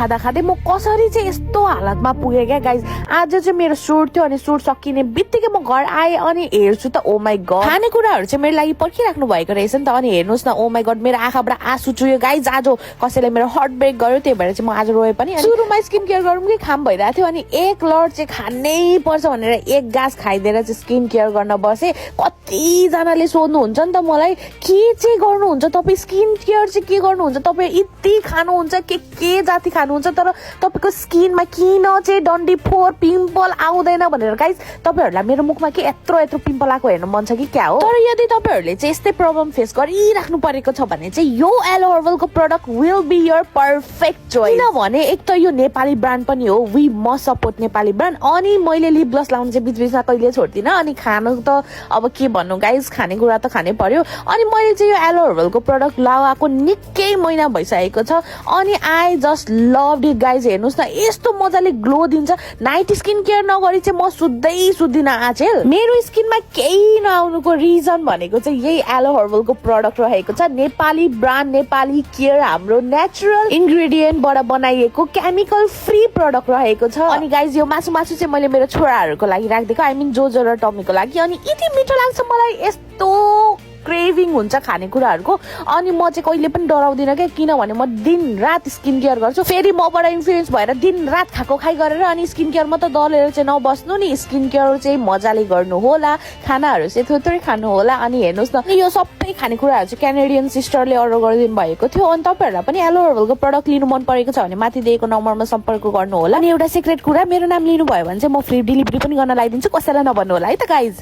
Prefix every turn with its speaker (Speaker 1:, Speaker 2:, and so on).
Speaker 1: खाँदा खाँदै म कसरी चाहिँ यस्तो हालतमा पुगेँ क्या गाइज। आज चाहिँ मेरो सुट थियो अनि सुट सकिने बित्तिकै म घर आएँ अनि हेर्छु त ओ माई गड खानेकुराहरू चाहिँ मेरो लागि पर्खिराख्नु भएको रहेछ नि त। अनि हेर्नुहोस् न ओ माई गड मेरो आँखाबाट आँसु चुयो गाइज। आज कसैले मेरो हार्ट ब्रेक गर्यो त्यही भएर चाहिँ म आज रोएँ पनि। सुरुमा स्किन केयर गरौँ कि खाम भइरहेको थियो अनि एक लड चाहिँ खानै पर्छ भनेर एक गाँस खाइदिएर चाहिँ स्किन केयर गर्न बसेँ। कतिजनाले सोध्नुहुन्छ नि त मलाई के चाहिँ गर्नुहुन्छ तपाईँ, स्किन केयर चाहिँ के गर्नुहुन्छ तपाईँ, यति खानुहुन्छ के जाति खानुहुन्छ तर तपाईँको स्किनमा किन चाहिँ डन्डी फोर पिम्पल आउँदैन भनेर गाइज। तपाईँहरूलाई मेरो मुखमा के यत्रो पिम्पल आएको हेर्नु मन छ कि क्या हो? तर यदि तपाईँहरूले चाहिँ यस्तै प्रब्लम फेस गरिराख्नु परेको छ भने चाहिँ यो एलो हर्बलको product will be your perfect choice. किनभने एक त यो नेपाली ब्रान्ड पनि हो, we must support Nepali brand. अनि मैले लिप ग्लस लाउनु चाहिँ बिचबिचमा कहिले छोड्दिनँ। अनि खानु त अब के भन्नु गाइज, खानेकुरा त खानै पर्यो। अनि मैले चाहिँ यो एलो हर्बलको प्रडक्ट लगाएको निकै महिना भइसकेको छ अनि आई जस्ट लभड इट गाइज। हेर्नुहोस् न यस्तो मजाले ग्लो दिन्छ। नाइट स्किन केयर नगरी चाहिँ म सुत्दिनँ आचेल। मेरो स्किनमा केही नआउनुको रिजन भनेको चाहिँ यही एलो हर्बलको प्रडक्ट रहेको छ। नेपाली ब्रान्ड, नेपाली केयर, हाम्रो नेचुरल इन्ग्रेडियन्टबाट बनाइएको केमिकल फ्री प्रडक्ट रहेको छ। अनि गाइज यो मासु चाहिँ मैले मेरो छोराहरूको लागि राखिदिएको, आई मिन जोजो र टमीको लागि। अनि यति मिठो लाग्छ मलाई, यस्तो क्रेभिङ हुन्छ खानेकुराहरूको। अनि म चाहिँ कहिले पनि डराउँदिनँ क्या, किनभने म दिन रात स्किन केयर गर्छु। फेरि मबाट इन्फ्लुएन्स भएर दिन रात खाएको खाइ गरेर अनि स्किन केयर मात्र दलेर चाहिँ नबस्नु नि। स्किन केयर चाहिँ मजाले गर्नु होला, खानाहरू चाहिँ थोरै खानु होला। अनि हेर्नुहोस् न यो सबै खानेकुराहरू चाहिँ क्यानेडियन सिस्टरले अर्डर गरिदिनु भएको थियो। अनि तपाईँहरूलाई पनि एलो हर्बलको प्रडक्ट लिनु मन परेको छ भने माथि दिएको नम्बरमा सम्पर्क गर्नु होला। अनि एउटा सिक्रेट कुरा, मेरो नाम लिनुभयो भने चाहिँ म फ्री डेलिभरी पनि गर्न लगाइदिन्छु, कसैलाई नभन्नु होला है त गाइज।